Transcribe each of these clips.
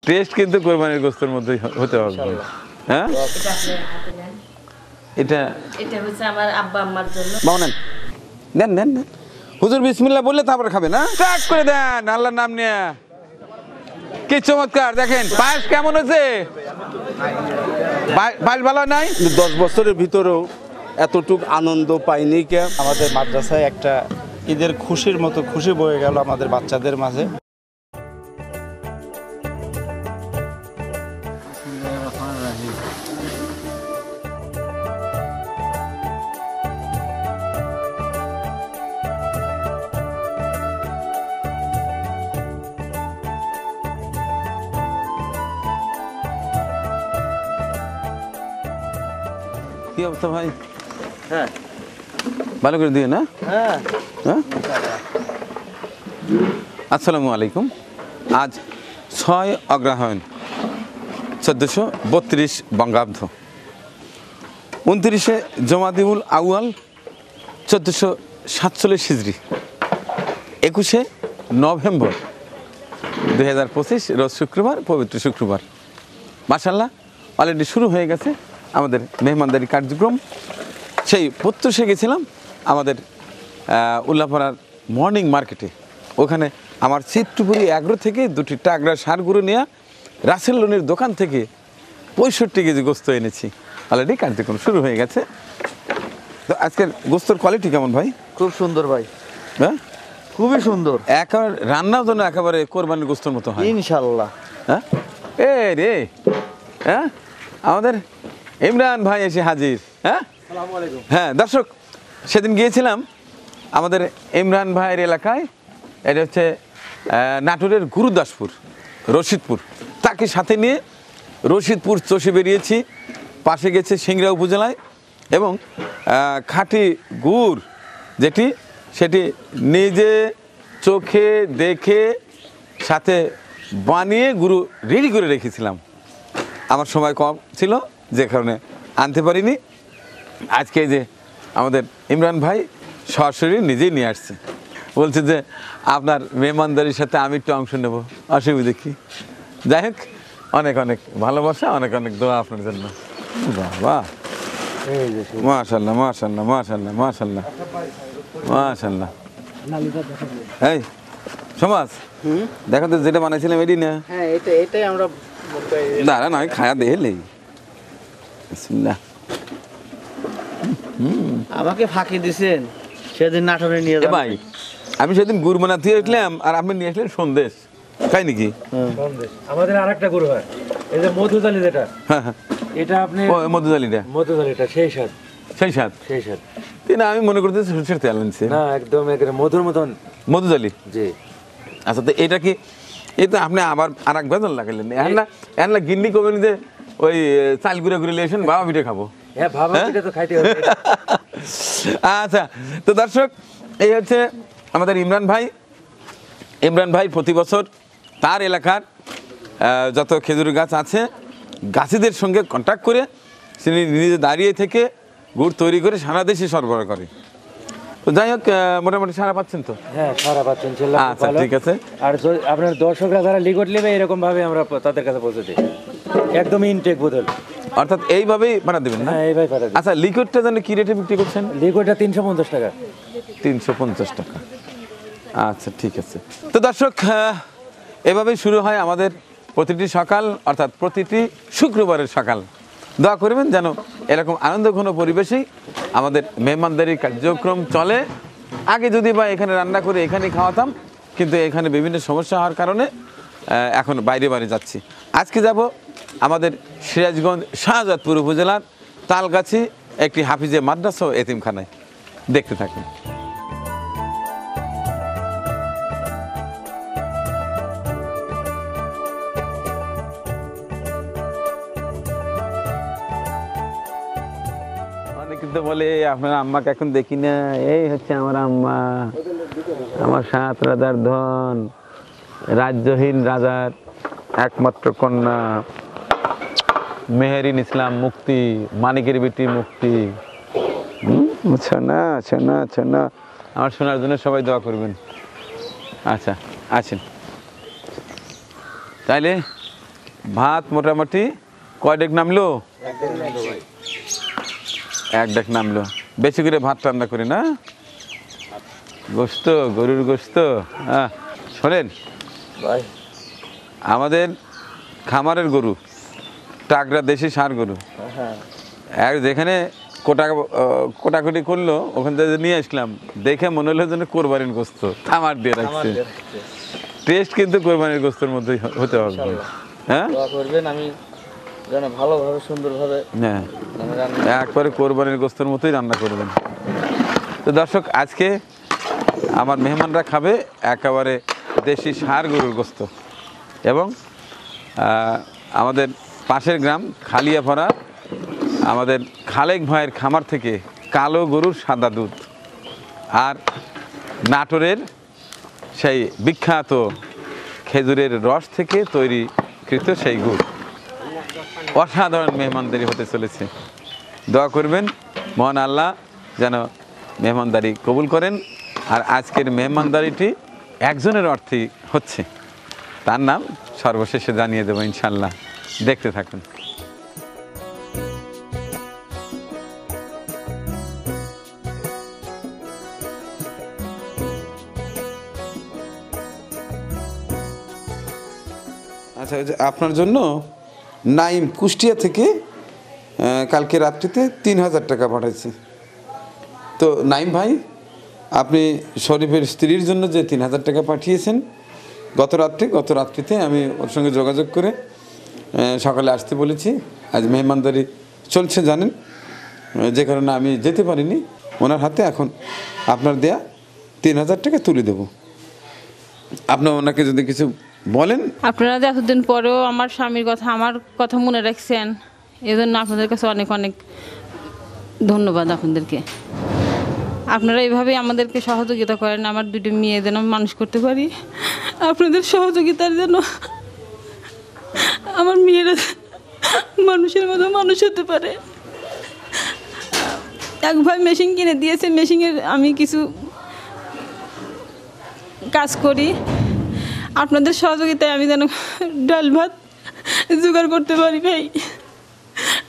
Test কিন্তু কোরবানির গোস্তের মধ্যে হতে হবে। হ্যাঁ এটা এটা হচ্ছে আমার আব্বা আম্মার জন্য। বাবা নেন নেন নেন নেন হুজুর বিসমিল্লাহ বললে তারপরে খাবে না, স্টার্ট করে দেন আল্লাহর নাম নিয়ে। কি চমৎকার, দেখেন পায়েস কেমন হয়েছে, পায়েস ভালো নাই? 10 বছরের ভিতরেও এতটুক আনন্দ পাইনি কে। আমাদের মাদ্রাসায় একটা ঈদের খুশির মতো খুশি বয়ে গেল আমাদের বাচ্চাদের মাঝে। কি অবস্থা ভাই? হ্যাঁ ভালো করে দিয়ে না? হ্যাঁ হ্যাঁ আসসালামু আলাইকুম। আজ 6 অগ্রহায়ণ 1432 বঙ্গাব্দ, 29 জমাদিউল আউয়াল 1447 হিজরি, 21 নভেম্বর 2025 রোজ শুক্রবার, পবিত্র শুক্রবার। মাশাআল্লাহ অলরেডি শুরু হয়ে গেছে আমাদের মেহমানদারি কার্যক্রম। সেই প্রত্যুষে গেছিলাম আমাদের উল্লাপাড়ার মর্নিং মার্কেটে। ওখানে আমার চিত্রপুরি অ্যাগ্রো থেকে 2টি টাগরা সার গরু নিয়ে রাসেল লোনের দোকান থেকে 65 কেজি গোস্ত এনেছি। অলরেডি কার্যক্রম শুরু হয়ে গেছে। তো আজকের গোস্তর কোয়ালিটি কেমন ভাই? খুব সুন্দর ভাই, হ্যাঁ খুবই সুন্দর। একেবারে রান্নাও যেন একেবারে কোরবানির গোস্তর মতো হয় ইনশাল্লাহ। হ্যাঁ এ রে, হ্যাঁ আমাদের ইমরান ভাই এসে হাজির। হ্যাঁ হ্যাঁ দর্শক, সেদিন গিয়েছিলাম আমাদের ইমরান ভাইয়ের এলাকায়, এটা হচ্ছে নাটোরের গুরুদাসপুর রশিদপুর। তাকে সাথে নিয়ে রশিদপুর চষে বেরিয়েছি, পাশে গেছে সিংড়া উপজেলায়, এবং খাঁটি গুড় যেটি সেটি নিজে চোখে দেখে সাথে বানিয়ে গুঁড়ো রেডি করে রেখেছিলাম। আমার সময় কম ছিল যে কারণে আনতে পারিনি। আজকে যে আমাদের ইমরান ভাই সরাসরি নিজেই নিয়ে আসছে, বলছে যে আপনার মেহমানদারির সাথে আমি একটু অংশ নেব, অসুবিধে কি? যাই হোক, অনেক অনেক ভালোবাসা, অনেক অনেক দোয়া আপনার জন্য। বাহ মাশাআল্লাহ মাশাআল্লাহ মাশাআল্লাহ মাশাআল্লাহ মাশাআল্লাহ। এই সমাজ দেখো তো যেটা বানাইছিলাম এটি না? হ্যাঁ এটাই আমরা দাঁড়া নয় খায়া দেখলেই। বিসমিল্লাহ। আমাকে ফাঁকি দিছেন সেদিন নাটোরে নিয়ে যাবেন ভাই, আমি সেদিন গুড় বানাতে আসলাম আর আপনি নিয়ে আসলেন সন্দেশ, তাই নাকি? আমাদের আরেকটা গরু হয়, এই যে মধুজালি যেটা, হ্যাঁ হ্যাঁ এটা আপনি মধুজালিটা, মধুজালিটা সেই স্বাদ, সেই স্বাদ সেই স্বাদ না, আমি মনে করতে সরষের তেল আনছে না, একদম একেবারে মধুর মতন মধুজালি। জি। আচ্ছা, তো এটা কি, এই তো আপনি আবার আর এক বেতন লাগাইলেন, এর না গিন্নি কমেন যে ওই চাল ঘুরে ঘুরে লেসেন বাবা পিঠে খাবো। হ্যাঁ ভাবা পিঠে তো খাইতে হবে। আচ্ছা, তো দর্শক এই হচ্ছে আমাদের ইমরান ভাই। ইমরান ভাই প্রতি বছর তার এলাকার যত খেজুর গাছ আছে গাছিদের সঙ্গে কন্ট্যাক্ট করে তিনি নিজে দাঁড়িয়ে থেকে গুড় তৈরি করে সারা দেশে সরবরাহ করে। তো যাই হোক, মোটামুটি সারা পাচ্ছেন তো? হ্যাঁ সারা পাচ্ছেন। আচ্ছা ঠিক আছে। আর আপনার দর্শকরা যারা লিকট নেবে এরকম ভাবে আমরা তাদের কাছে পৌঁছে দিই, একদম ইনটেক বোতল, অর্থাৎ এইভাবেই পাঠা দেবেন না? হ্যাঁ এইভাবে পাঠাবেন। আচ্ছা, লিকুইডটা জানি কি রেটে বিক্রি করছেন? লিকটটা 350 টাকা। 350 টাকা, আচ্ছা ঠিক আছে। তো দর্শক, এভাবেই শুরু হয় আমাদের প্রতিটি সকাল, অর্থাৎ প্রতিটি শুক্রবারের সকাল। দোয়া করবেন যেন এরকম আনন্দঘন পরিবেশেই আমাদের মেহমানদারির কার্যক্রম চলে। আগে যদি বা এখানে রান্না করে এখানেই খাওয়াতাম, কিন্তু এখানে বিভিন্ন সমস্যা হওয়ার কারণে এখন বাইরে বাইরে যাচ্ছি। আজকে যাব আমাদের সিরাজগঞ্জ শাহজাদপুর উপজেলার তালগাছি একটি হাফিজে মাদ্রাসা ও এতিমখানায়। দেখতে থাকুন। অনেকে তো বলে আপনার আম্মাকে এখন দেখি না, এই হচ্ছে আমার আম্মা, আমার 7 রাজার ধন, রাজ্যহীন রাজার একমাত্র কন্যা, মেহেরিন ইসলাম মুক্তি, মানিকের বেটি মুক্তি। সোনা সোনা সোনা, আমার শোনার জন্য সবাই দোয়া করবেন। আচ্ছা আছেন, তাইলে ভাত মোটামুটি কয় ডেক নামলো? এক ডেক নামলো। বেশি করে ভাত রান্না করি না, গোস্ত, গরুর গোস্ত। হ্যাঁ শোনেন, ভাই আমাদের খামারের গরু, টাকরা দেশি ষাঁড় গরু, এক যেখানে কোটাকুটি করলো ওখান থেকে নিয়ে আসলাম, দেখে মনে হলো যেন কোরবানির গোস্ত তামার দিয়ে রাখছে। টেস্ট কিন্তু কোরবানির গোস্তের মধ্যেই হতে হবে। হ্যাঁ দোয়া করবেন আমি যেন ভালোভাবে সুন্দরভাবে হ্যাঁ, আমি রান্না একবারে কোরবানির গোস্তের মতোই রান্না করবেন। তো দর্শক, আজকে আমার মেহমানরা খাবে একেবারে দেশি ষাঁড় গরুর গোস্ত, এবং আমাদের পাশের গ্রাম খালিয়াপাড়া আমাদের খালেক ভাইয়ের খামার থেকে কালো গরুর সাদা দুধ, আর নাটোরের সেই বিখ্যাত খেজুরের রস থেকে তৈরিকৃত সেই গুড়। অসাধারণ মেহমানদারি হতে চলেছে। দোয়া করবেন মহান আল্লাহ যেন মেহমানদারি কবুল করেন। আর আজকের মেহমানদারিটি একজনের অর্থেই হচ্ছে, তার নাম সর্বশেষে জানিয়ে দেবো ইনশাল্লাহ। দেখতে থাকুন। আচ্ছা, আপনার জন্য নাইম কুষ্টিয়া থেকে কালকে রাত্রিতে 3000 টাকা পাঠাইছে। তো নাইম ভাই, আপনি শরীফের স্ত্রীর জন্য যে 3000 টাকা পাঠিয়েছেন গত রাত্রিতে আমি ওর সঙ্গে যোগাযোগ করে সকালে আসতে বলেছি। আজ মেহমানদারি চলছে জানেন, যে কারণে আমি যেতে পারিনি। ওনার হাতে এখন আপনার দেয়া 3000 টাকা তুলে দেব। আপনার ওনাকে যদি কিছু বলেন। আপনারা যে এতদিন পরেও আমার স্বামীর কথা, আমার কথা মনে রাখছেন, এজন্য আপনাদের কাছে অনেক অনেক ধন্যবাদ আপনাদেরকে। আপনারা এইভাবেই আমাদেরকে সহযোগিতা করেন, আমার দুটো মেয়ে যেন মানুষ করতে পারি। আপনাদের সহযোগিতার জন্য আমার মেয়েরা মানুষের মতো মানুষ হতে পারে। এক ভাই মেশিন কিনে দিয়েছে, মেশিনের আমি কিছু কাজ করি। আপনাদের সহযোগিতায় আমি যেন ডাল ভাত জোগাড় করতে পারি ভাই,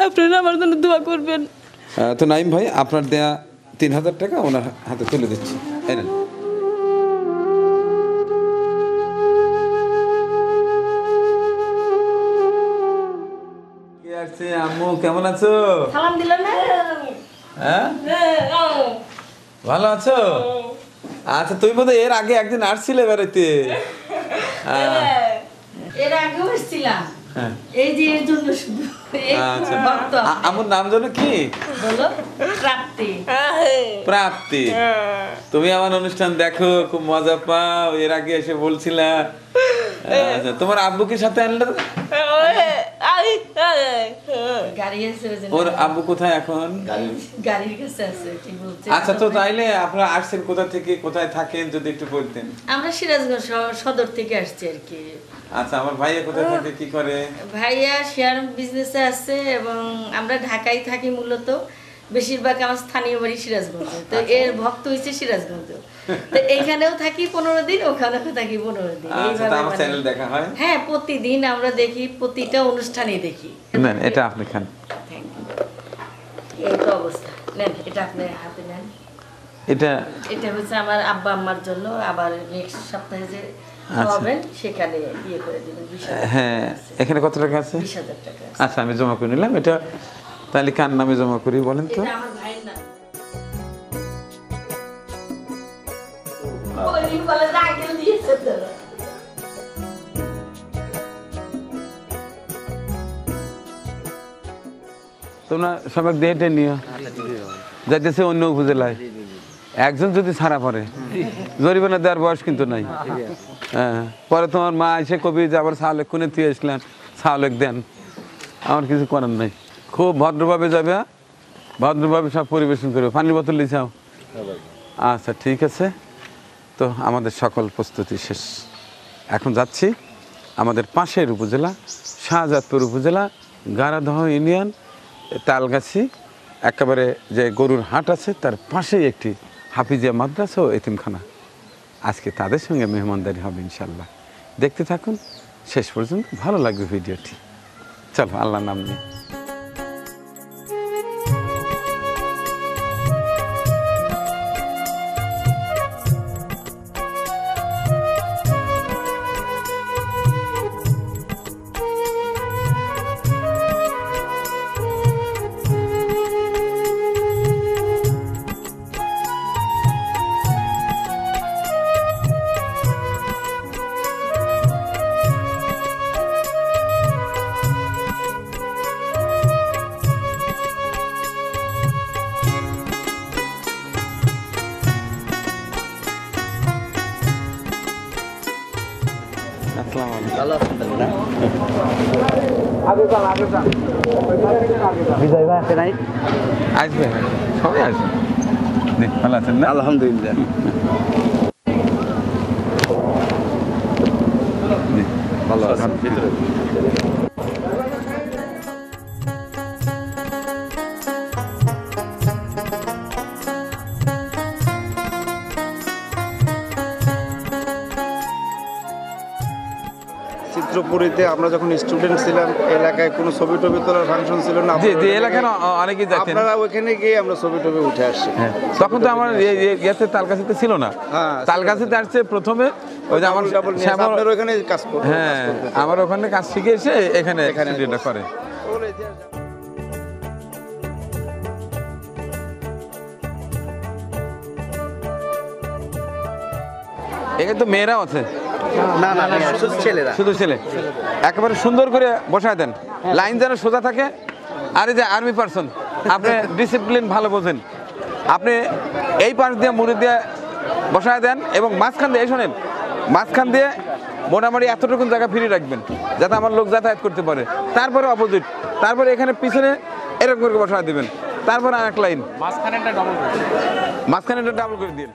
আপনারা আমার জন্য দোয়া করবেন। তো নাইম ভাই, আপনার দেয়া 3000 টাকা ওনার হাতে তুলে দিচ্ছি। আম্মু কেমন আছো? সালাম দিলেন না? হ্যাঁ, ভালো আছো? আচ্ছা, তুই বোধহয় এর আগে একদিন আসছিলে বাড়িতে। এর আগেও এসেছিলাম, এই যে এর জন্য শুধু। আচ্ছা, আমার নাম জানো কি? বলো। প্রাপ্তি। প্রাপ্তি। তুমি আমার অনুষ্ঠান দেখো, খুব মজা পাও, এর আগে এসে বলছিলা। আচ্ছা, তোমার আব্বুকে সাথে আনলে? গাড়ি আছে ওই জন্য। ওর আব্বু কোথায় এখন? গাড়ির কাছে আছে, কি বলছে? আচ্ছা, তো তাইলে আপনারা আসছেন কোথা থেকে, কোথায় থাকেন যদি একটু বলতেন। আমরা সিরাজগঞ্জ সদর থেকে আসছি আর কি। আচ্ছা, আমার ভাইয়া কোথায় থাকে, কি করে? ভাইয়া শেয়ার বিজনেসে আছে, এবং আমরা ঢাকায় থাকি মূলত। বেশিরভাগ আমার স্থানীয় বাড়ি সিরাজগঞ্জে, তো এর ভক্ত হয়েছে সিরাজগঞ্জ। তো এইখানেও থাকি 15 দিন, ওখানেও থাকি 15 দিন। আচ্ছা, তো আমার চ্যানেল দেখা হয়? হ্যাঁ, প্রতিদিন আমরা দেখি, প্রতিটা অনুষ্ঠানই দেখি। না, এটা আপনি খান। এই তো অবস্থা। নেন, এটা আপনি হাতে নেন। এটা হচ্ছে আমার আব্বা আম্মার জন্য, আবার নেক্সট সপ্তাহে যে হবেন সেখানে ইয়ে করে দিবেন। হ্যাঁ, এখানে কত টাকা আছে? 20,000 টাকা। আচ্ছা, আমি জমা করে নিলাম। এটা তাহলে কার নামে জমা করি বলেন তো? এটা আমার ভাইয়ের নাম। ওই বলে রাগেল দিয়েছে তো। তোমরা সবাই দেহেটে নিও, যাইতেছে অন্য উপজেলায়। একজন যদি ছাড়া পড়ে, জরিমানা দেওয়ার বয়স কিন্তু নাই। হ্যাঁ, পরে তোমার মা এসে কবি যে আবার শাহলেক কোনে তুই আসলেন, শাহলেক দেন, আমার কিছু করার নাই। খুব ভদ্রভাবে যাবে, ভদ্রভাবে সব পরিবেশন করবে। পানির বোতল লিছাও। আচ্ছা, ঠিক আছে। তো আমাদের সকল প্রস্তুতি শেষ। এখন যাচ্ছি আমাদের পাশের উপজেলা, শাহজাদপুর উপজেলা, গারাদহ ইউনিয়ন, তালগাছি, একেবারে যে গরুর হাট আছে তার পাশেই একটি হাফিজিয়া মাদ্রাসা ও এতিমখানা। আজকে তাদের সঙ্গে মেহমানদারি হবে ইনশাল্লাহ। দেখতে থাকুন শেষ পর্যন্ত, ভালো লাগবে ভিডিওটি। চলো আল্লাহর নাম নিয়ে। বিজয় ভাই আসে নাই? আসবে, সবাই আসবে। ভালো আছেন না? আলহামদুলিল্লাহ। ভালো আছেন? ভিতরে চিত্রপুরীতে আমরা যখন স্টুডেন্ট ছিলাম, এলাকায় কোনো ছবি টবি তোলার ফাংশন ছিল না। যে এলাকায় অনেকেই যাইতেন, আপনারা ওইখানে গিয়ে আমরা ছবি টবি উঠে আসছি। তখন তো আমার ইয়েতে তালগাছিতে ছিল না। তালগাছিতে আসছে প্রথমে ওই যে আমার শ্যামল, আপনার ওইখানে কাজ করতে। হ্যাঁ আমার ওখানে কাজ শিখে এসে এখানে স্টুডিওটা করে। এখানে তো মেয়েরাও আছে? না না না, শুধু ছেলেরা। শুধু ছেলে? একেবারে সুন্দর করে বসায় দেন, লাইন যেন সোজা থাকে। আর এই যে আর্মি পার্সন, আপনি ডিসিপ্লিন ভালো বোঝেন, আপনি এই পাশ দিয়ে মুড়ি দিয়ে বসায় দেন এবং মাঝখান দিয়ে, এই শোনেন, মাঝখান দিয়ে মোটামুটি এতটুকু জায়গা ফ্রি রাখবেন যাতে আমার লোক যাতায়াত করতে পারে। তারপরে অপোজিট, তারপরে এখানে পিছনে এরকম করে বসায় দেবেন, তারপরে আর এক লাইন, মাঝখানেটা ডাবল করে দিন।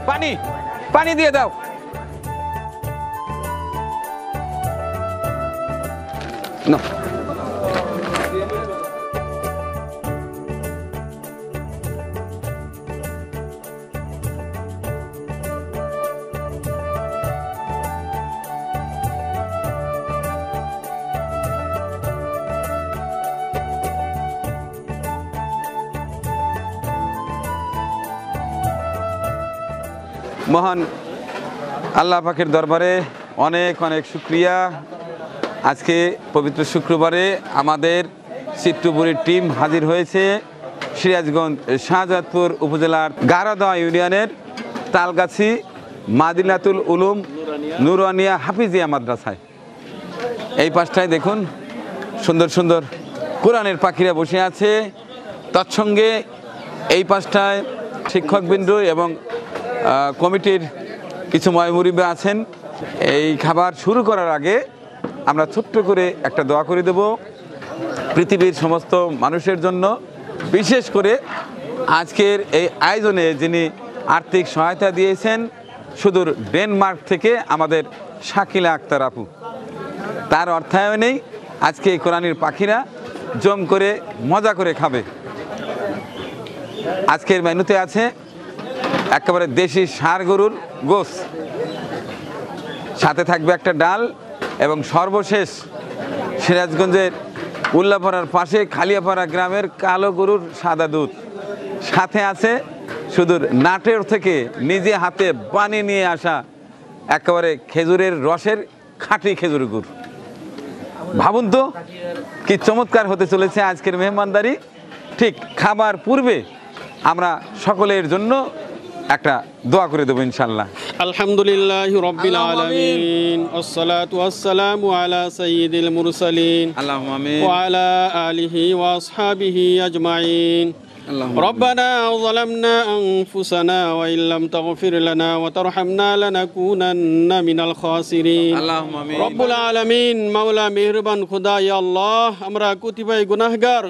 পানি পানি দিয়ে দাও। না মহান আল্লাহ পাকের দরবারে অনেক অনেক শুকরিয়া। আজকে পবিত্র শুক্রবারে আমাদের চিত্রপুরীর টিম হাজির হয়েছে সিরাজগঞ্জ শাহজাদপুর উপজেলার গারাদোয়া ইউনিয়নের তালগাছি মাদিনাতুল উলুম নুরানিয়া হাফিজিয়া মাদ্রাসায়। এই পাশটায় দেখুন সুন্দর সুন্দর কোরআনের পাখিরা বসে আছে, তৎসঙ্গে এই পাশটায় শিক্ষকবৃন্দ এবং কমিটির কিছু ময়মুরিবে আছেন। এই খাবার শুরু করার আগে আমরা ছোট্ট করে একটা দোয়া করে দেব পৃথিবীর সমস্ত মানুষের জন্য, বিশেষ করে আজকের এই আয়োজনে যিনি আর্থিক সহায়তা দিয়েছেন সুদূর ডেনমার্ক থেকে আমাদের শাকিলা আক্তার আপু, তার অর্থায়নেই আজকে এই কোরআনের পাখিরা জম করে মজা করে খাবে। আজকের মেনুতে আছে একেবারে দেশি ষাঁড় গরুর গোশ, সাথে থাকবে একটা ডাল এবং সর্বশেষ সিরাজগঞ্জের উল্লাপাড়ার পাশে খালিয়াপাড়া গ্রামের কালো গরুর সাদা দুধ, সাথে আছে সুদূর নাটের থেকে নিজে হাতে বানিয়ে নিয়ে আসা একেবারে খেজুরের রসের খাঁটি খেজুর গুড়। ভাবুন তো কি চমৎকার হতে চলেছে আজকের মেহমানদারি। ঠিক খাবার পূর্বে আমরা সকলের জন্য একটা দোয়া করে দেবো ইনশাআল্লাহ। আলহামদুলিল্লাহি রাব্বিল আলামিন ওয়াসসালাতু ওয়াসসালামু আলা সাইয়্যিদিল মুরসালিন আল্লাহুম্মা আমিন ওয়া আলা আলিহি ওয়া আসহাবিহি আজমাইন। ربنا ظلمنا أنفسنا وإن لم تغفر لنا وترحمنا لنكونن من الخاسرين اللهم آمين رب العالمين مولا মেহেরবান খোদা ইয়া আল্লাহ, আমরা কতিপয় গুনাহগার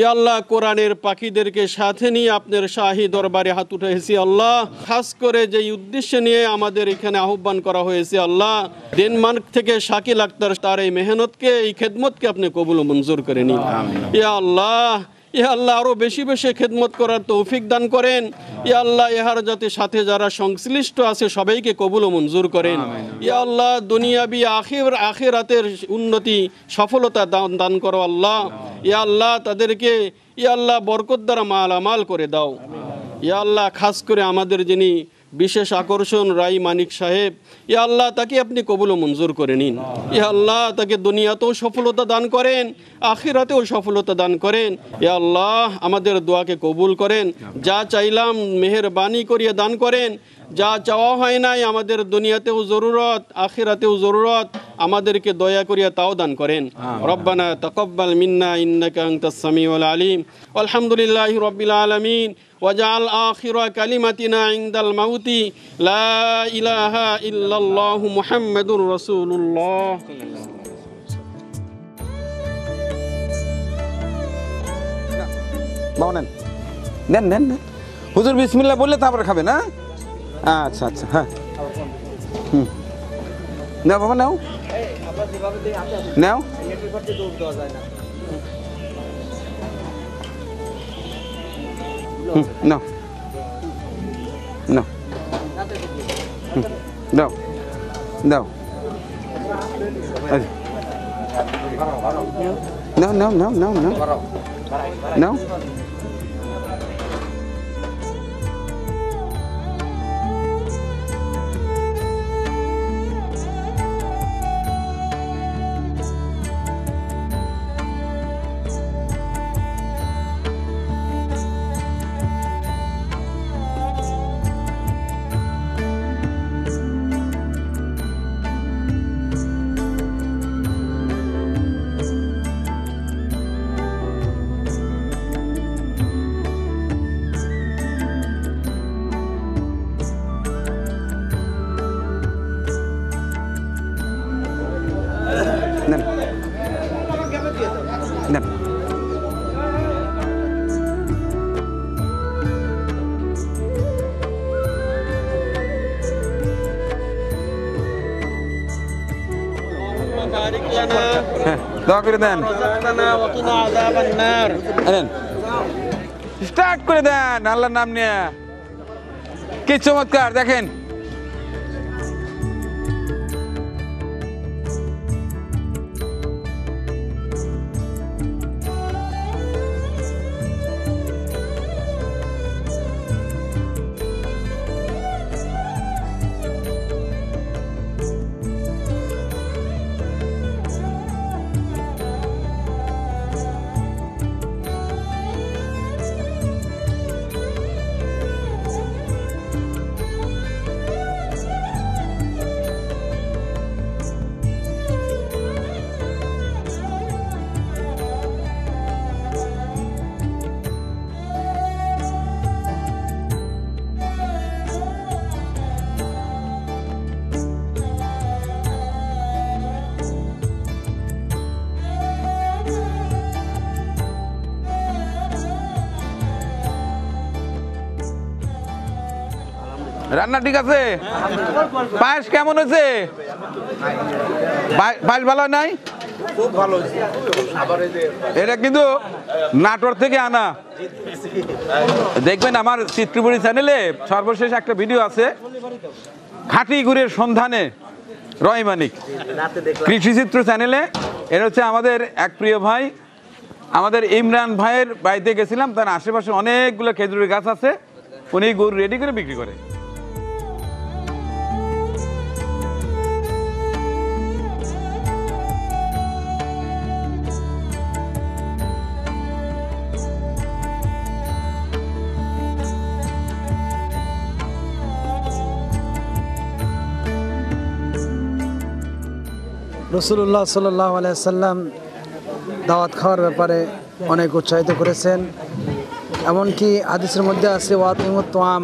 ইয়া আল্লাহ কোরআনের পাখিদেরকে সাথে নিয়ে আপনার শাহী দরবারে হাত উঠাইছি আল্লাহ। খাস করে যেই উদ্দেশ্য নিয়ে আমাদের এখানে আহ্বান করা হয়েছে আল্লাহ, ডেনমার্ক থেকে শাকিল আক্তার, তার এই মেহনতকে, এই খেদমতকে আপনি কবুল ও মঞ্জুর করে নিন ইয়া আল্লাহ। ইয়া আল্লাহ আরও বেশি বেশি খেদমত করার তৌফিক দান করেন ইয়া আল্লাহ। ইহার যাতে সাথে যারা সংশ্লিষ্ট আছে সবাইকে কবুল ও মঞ্জুর করেন ইয়া আল্লাহ। দুনিয়াবি আখিরাতের উন্নতি সফলতা দান করো আল্লাহ। ইয়া আল্লাহ তাদেরকে ইয়া আল্লাহ বরকত দ্বারা মালামাল করে দাও ইয়া আল্লাহ। খাস করে আমাদের যিনি বিশেষ আকর্ষণ রাই মানিক সাহেব, ইয়া আল্লাহ তাকে আপনি কবুল ও মঞ্জুর করে নিন ইয়া আল্লাহ। তাকে দুনিয়াতেও সফলতা দান করেন, আখিরাতেও সফলতা দান করেন ইয়া আল্লাহ। আমাদের দোয়াকে কবুল করেন, যা চাইলাম মেহেরবানি করিয়া দান করেন, যা চাওয়া হয় নাই আমাদের দুনিয়াতেও জরুরত আখিরাতেও জরুরত, আমাদেরকে দয়া করিয়া তাও দান করেন। রব্বানা তাকাব্বাল মিন্না ইন্নাকা আনতাস সামিউল আলিম। আলহামদুলিল্লাহি রাব্বিল আলামিন। ওয়াজআল আখিরা কালিমাতিনা ইনদাল মাউতি লা ইলাহা ইল্লাল্লাহু মুহাম্মাদুর রাসূলুল্লাহ। বাবা নেন নেন নেন নেন। হুজুর বিসমিল্লাহ বললে তারপরে খাবে না? আচ্ছা আচ্ছা, হ্যাঁ নাও বাবা নাও নাও। নাও নাও দাও দাও নাও নাও নাও নাও নাও নাও। দোয়া করে দেন, স্টার্ট করে দেন আল্লাহর নাম নিয়ে। কি চমৎকার দেখেন। রান্না ঠিক আছে? পায়েস কেমন হয়েছে? পায়েস ভালো নাই? এটা কিন্তু নাটোর থেকে আনা। দেখবেন আমার চিত্রপুরী চ্যানেলে সর্বশেষ একটা ভিডিও আছে, খাঁটি গুড়ের সন্ধানে রয় মানিক, কৃষিচিত্র চ্যানেলে। এটা হচ্ছে আমাদের এক প্রিয় ভাই, আমাদের ইমরান ভাইয়ের বাড়িতে গেছিলাম, তার আশেপাশে অনেকগুলো খেজুরের গাছ আছে, উনি গুড় রেডি করে বিক্রি করে। রসুল্লাহ সাল্লাহ আলাইসাল্লাম দাওয়াত খাওয়ার ব্যাপারে অনেক উৎসাহিত করেছেন। এমনকি হাদিসের মধ্যে আছে ওয়াতিমুত তোয়াম,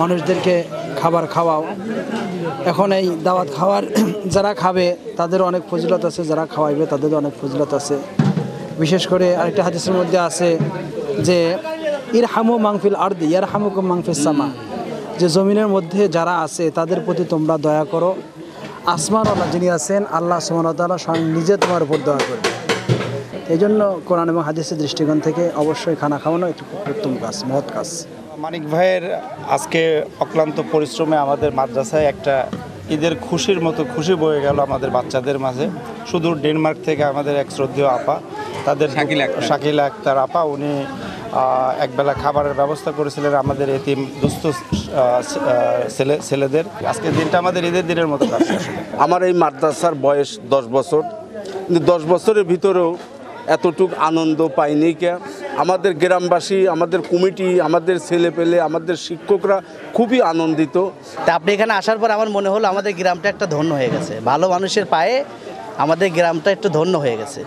মানুষদেরকে খাবার খাওয়াও। এখন এই দাওয়াত খাওয়ার যারা খাবে তাদের অনেক ফজিলত আছে, যারা খাওয়াইবে তাদের অনেক ফজিলত আছে। বিশেষ করে আরেকটা হাদিসের মধ্যে আছে যে ইরহামু মাংফিল আরদি ইয়ারহামুকুম মাংফিস সামা, যে জমিনের মধ্যে যারা আছে তাদের প্রতি তোমরা দয়া করো, আসমানওয়ালা যিনি আছেন আল্লাহ সুবহানাহু ওয়া তাআলা স্বয়ং নিজে তোমার উপর দয়া করবে। এই জন্য কোরআন এবং হাদিসের দৃষ্টিকোণ থেকে অবশ্যই খানা খাওয়ানো একটি উত্তম কাজ, মহৎ কাজ। মানিক ভাইয়ের আজকে অক্লান্ত পরিশ্রমে আমাদের মাদ্রাসায় একটা ঈদের খুশির মতো খুশি বয়ে গেল আমাদের বাচ্চাদের মাঝে। সুদূর ডেনমার্ক থেকে আমাদের এক শ্রদ্ধেয় আপা, তাদের শাকিলা আক্তার আপা, উনি একবেলা খাবারের ব্যবস্থা করেছিলেন আমাদের এতিম দুস্থ ছেলেদের। আজকের দিনটা আমাদের ঈদের দিনের মতো কাজ। আমার এই মাদ্রাসার বয়স 10 বছর, কিন্তু 10 বছরের ভিতরেও এতটুক আনন্দ পাইনি কে। আমাদের গ্রামবাসী, আমাদের কমিটি, আমাদের ছেলেপেলে, আমাদের শিক্ষকরা খুবই আনন্দিত। তা আপনি এখানে আসার পর আমার মনে হলো আমাদের গ্রামটা একটা ধন্য হয়ে গেছে, ভালো মানুষের পায়ে আমাদের গ্রামটা একটু ধন্য হয়ে গেছে।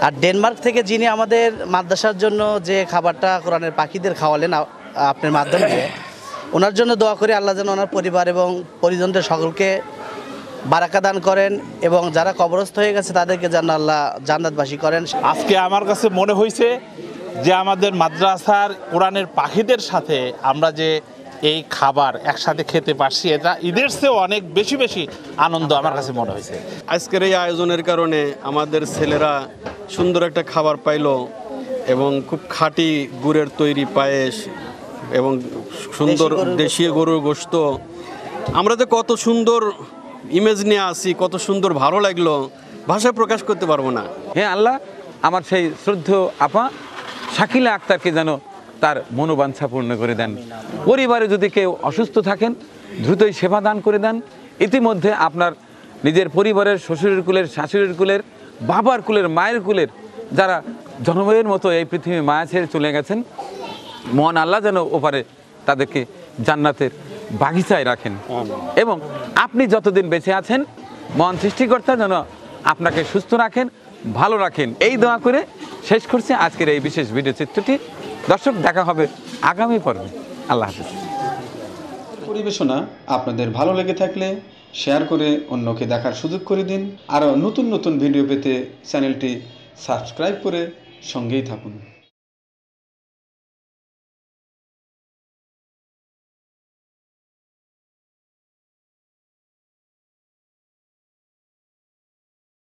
আর ডেনমার্ক থেকে যিনি আমাদের মাদ্রাসার জন্য যে খাবারটা কোরআনের পাখিদের খাওয়ালেন আপনার মাধ্যমে, ওনার জন্য দোয়া করি আল্লাহ যেন ওনার পরিবার এবং পরিজনদের সকলকে বারাকা দান করেন এবং যারা কবরস্থ হয়ে গেছে তাদেরকে যেন আল্লাহ জান্নাতবাসী করেন। আজকে আমার কাছে মনে হয়েছে যে আমাদের মাদ্রাসার কোরআনের পাখিদের সাথে আমরা যে এই খাবার একসাথে খেতে পারছি, এটা ঈদের চেয়েও অনেক বেশি বেশি আনন্দ আমার কাছে মনে হয়েছে। আজকের এই আয়োজনের কারণে আমাদের ছেলেরা সুন্দর একটা খাবার পাইলো এবং খুব খাঁটি গুড়ের তৈরি পায়েস এবং সুন্দর দেশীয় গরুর গোশত। আমরা যে কত সুন্দর ইমেজ নিয়ে আসি, কত সুন্দর ভালো লাগলো, ভাষায় প্রকাশ করতে পারবো না। হ্যাঁ আল্লাহ, আমার সেই শ্রদ্ধেয় আপা শাকিলা আক্তারকে যেন তার মনোবাঞ্ছা পূর্ণ করে দেন। পরিবারে যদি কেউ অসুস্থ থাকেন দ্রুতই সেবা দান করে দেন। ইতিমধ্যে আপনার নিজের পরিবারের শ্বশুরের কুলের, শাশুড়ির কুলের, বাবার কুলের, মায়ের কুলের যারা জন্মের মতো এই পৃথিবী মায়া ছেড়ে চলে গেছেন, মহান আল্লাহ যেন ওপারে তাদেরকে জান্নাতের বাগিচায় রাখেন এবং আপনি যতদিন বেঁচে আছেন মহান সৃষ্টিকর্তা যেন আপনাকে সুস্থ রাখেন, ভালো রাখেন, এই দোয়া করে শেষ করছি আজকের এই বিশেষ ভিডিও চিত্রটি। দর্শক, দেখা হবে আগামী পর্বে। আল্লাহ হাফেজ। পরিবেশনা আপনাদের ভালো লেগে থাকলে শেয়ার করে অন্যকে দেখার সুযোগ করে দিন। আরও নতুন নতুন ভিডিও পেতে চ্যানেলটি সাবস্ক্রাইব করে সঙ্গেই থাকুন।